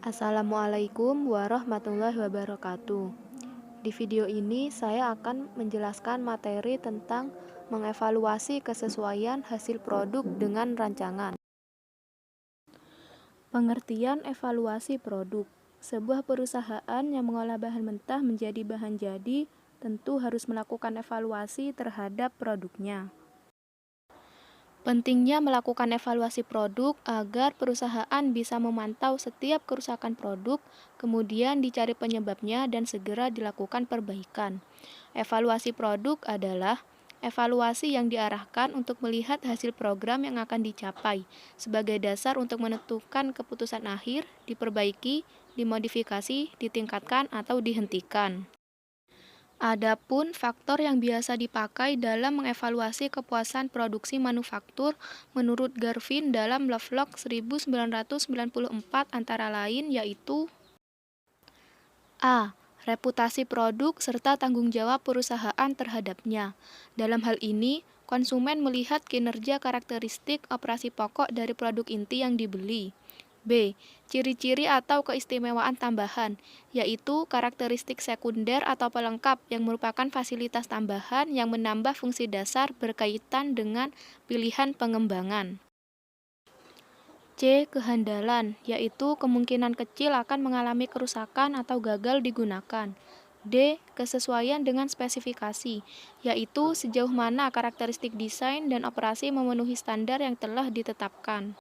Assalamualaikum warahmatullahi wabarakatuh. Di video ini saya akan menjelaskan materi tentang mengevaluasi kesesuaian hasil produk dengan rancangan. Pengertian evaluasi produk. Sebuah perusahaan yang mengolah bahan mentah menjadi bahan jadi tentu harus melakukan evaluasi terhadap produknya. Pentingnya melakukan evaluasi produk agar perusahaan bisa memantau setiap kerusakan produk, kemudian dicari penyebabnya dan segera dilakukan perbaikan. Evaluasi produk adalah evaluasi yang diarahkan untuk melihat hasil program yang akan dicapai, sebagai dasar untuk menentukan keputusan akhir, diperbaiki, dimodifikasi, ditingkatkan, atau dihentikan. Adapun faktor yang biasa dipakai dalam mengevaluasi kepuasan produksi manufaktur menurut Garvin dalam Lovelock 1994 antara lain yaitu A. Reputasi produk serta tanggung jawab perusahaan terhadapnya. Dalam hal ini, konsumen melihat kinerja karakteristik operasi pokok dari produk inti yang dibeli. B. Ciri-ciri atau keistimewaan tambahan, yaitu karakteristik sekunder atau pelengkap yang merupakan fasilitas tambahan yang menambah fungsi dasar berkaitan dengan pilihan pengembangan. C. Kehandalan, yaitu kemungkinan kecil akan mengalami kerusakan atau gagal digunakan. D. Kesesuaian dengan spesifikasi, yaitu sejauh mana karakteristik desain dan operasi memenuhi standar yang telah ditetapkan.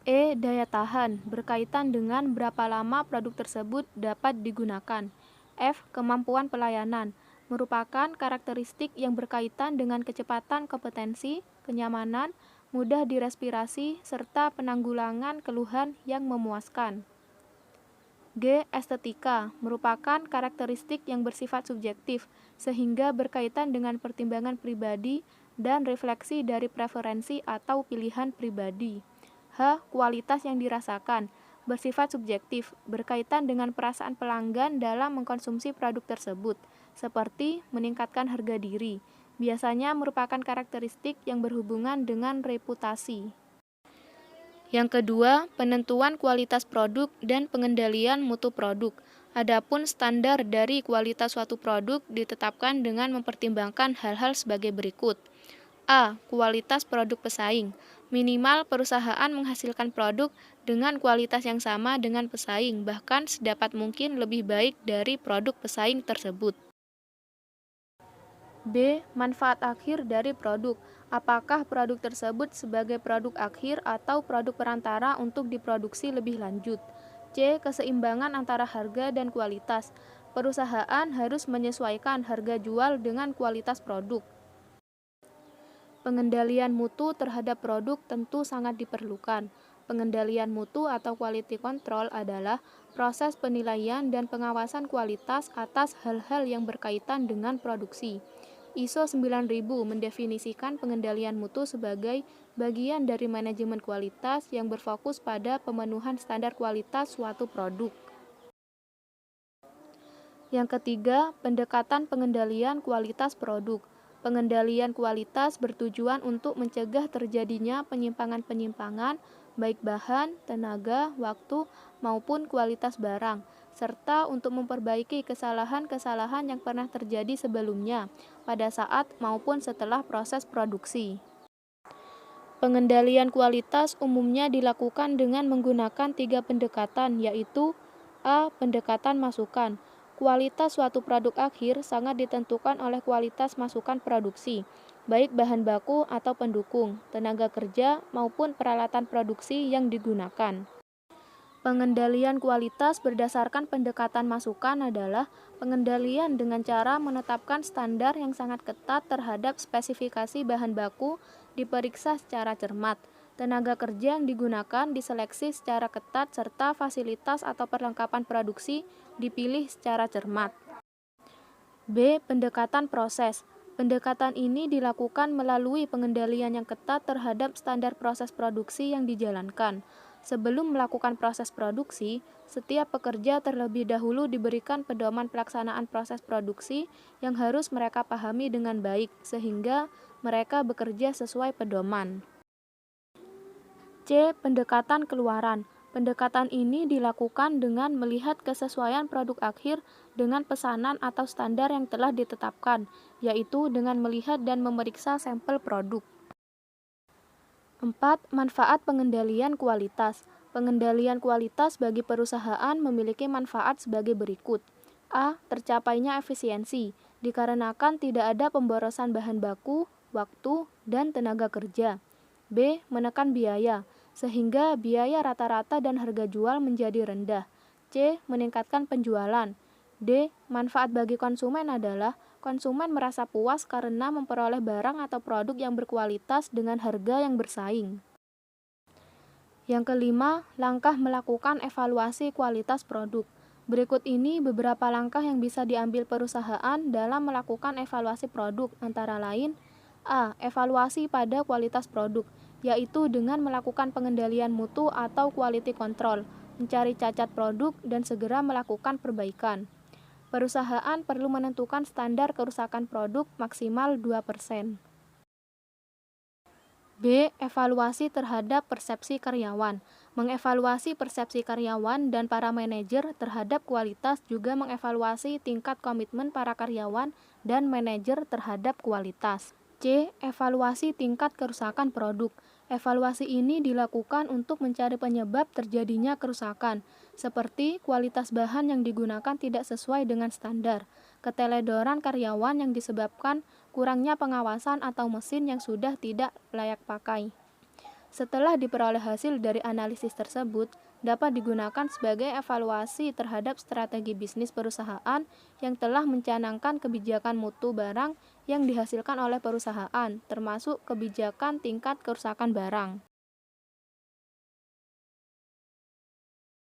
E. Daya tahan, berkaitan dengan berapa lama produk tersebut dapat digunakan. F. Kemampuan pelayanan, merupakan karakteristik yang berkaitan dengan kecepatan kompetensi, kenyamanan, mudah direspirasi, serta penanggulangan keluhan yang memuaskan. G. Estetika, merupakan karakteristik yang bersifat subjektif, sehingga berkaitan dengan pertimbangan pribadi dan refleksi dari preferensi atau pilihan pribadi. H. Kualitas yang dirasakan, bersifat subjektif, berkaitan dengan perasaan pelanggan dalam mengkonsumsi produk tersebut, seperti meningkatkan harga diri. Biasanya merupakan karakteristik yang berhubungan dengan reputasi. Yang kedua, penentuan kualitas produk dan pengendalian mutu produk. Adapun standar dari kualitas suatu produk ditetapkan dengan mempertimbangkan hal-hal sebagai berikut. A. Kualitas produk pesaing. Minimal perusahaan menghasilkan produk dengan kualitas yang sama dengan pesaing, bahkan sedapat mungkin lebih baik dari produk pesaing tersebut. B. Manfaat akhir dari produk. Apakah produk tersebut sebagai produk akhir atau produk perantara untuk diproduksi lebih lanjut? C. Keseimbangan antara harga dan kualitas. Perusahaan harus menyesuaikan harga jual dengan kualitas produk. Pengendalian mutu terhadap produk tentu sangat diperlukan. Pengendalian mutu atau quality control adalah proses penilaian dan pengawasan kualitas atas hal-hal yang berkaitan dengan produksi. ISO 9000 mendefinisikan pengendalian mutu sebagai bagian dari manajemen kualitas yang berfokus pada pemenuhan standar kualitas suatu produk. Yang ketiga, pendekatan pengendalian kualitas produk. Pengendalian kualitas bertujuan untuk mencegah terjadinya penyimpangan-penyimpangan, baik bahan, tenaga, waktu, maupun kualitas barang, serta untuk memperbaiki kesalahan-kesalahan yang pernah terjadi sebelumnya, pada saat maupun setelah proses produksi. Pengendalian kualitas umumnya dilakukan dengan menggunakan 3 pendekatan, yaitu A. Pendekatan masukan. Kualitas suatu produk akhir sangat ditentukan oleh kualitas masukan produksi, baik bahan baku atau pendukung, tenaga kerja, maupun peralatan produksi yang digunakan. Pengendalian kualitas berdasarkan pendekatan masukan adalah pengendalian dengan cara menetapkan standar yang sangat ketat terhadap spesifikasi bahan baku diperiksa secara cermat, tenaga kerja yang digunakan diseleksi secara ketat, serta fasilitas atau perlengkapan produksi dipilih secara cermat. B. Pendekatan proses. Pendekatan ini dilakukan melalui pengendalian yang ketat terhadap standar proses produksi yang dijalankan. Sebelum melakukan proses produksi, setiap pekerja terlebih dahulu diberikan pedoman pelaksanaan proses produksi yang harus mereka pahami dengan baik, sehingga mereka bekerja sesuai pedoman. C. Pendekatan keluaran. Pendekatan ini dilakukan dengan melihat kesesuaian produk akhir dengan pesanan atau standar yang telah ditetapkan, yaitu dengan melihat dan memeriksa sampel produk. 4. Manfaat pengendalian kualitas. Pengendalian kualitas bagi perusahaan memiliki manfaat sebagai berikut. A. Tercapainya efisiensi, dikarenakan tidak ada pemborosan bahan baku, waktu, dan tenaga kerja. B. Menekan biaya, sehingga biaya rata-rata dan harga jual menjadi rendah. C. Meningkatkan penjualan. D. Manfaat bagi konsumen adalah konsumen merasa puas karena memperoleh barang atau produk yang berkualitas dengan harga yang bersaing. Yang kelima, langkah melakukan evaluasi kualitas produk. Berikut ini beberapa langkah yang bisa diambil perusahaan dalam melakukan evaluasi produk, antara lain: A. Evaluasi pada kualitas produk, yaitu dengan melakukan pengendalian mutu atau quality control, mencari cacat produk, dan segera melakukan perbaikan. Perusahaan perlu menentukan standar kerusakan produk maksimal 2%. B. Evaluasi terhadap persepsi karyawan. Mengevaluasi persepsi karyawan dan para manajer terhadap kualitas juga mengevaluasi tingkat komitmen para karyawan dan manajer terhadap kualitas. C. Evaluasi tingkat kerusakan produk. Evaluasi ini dilakukan untuk mencari penyebab terjadinya kerusakan, seperti kualitas bahan yang digunakan tidak sesuai dengan standar, keteledoran karyawan yang disebabkan kurangnya pengawasan atau mesin yang sudah tidak layak pakai. Setelah diperoleh hasil dari analisis tersebut, dapat digunakan sebagai evaluasi terhadap strategi bisnis perusahaan yang telah mencanangkan kebijakan mutu barang yang dihasilkan oleh perusahaan, termasuk kebijakan tingkat kerusakan barang.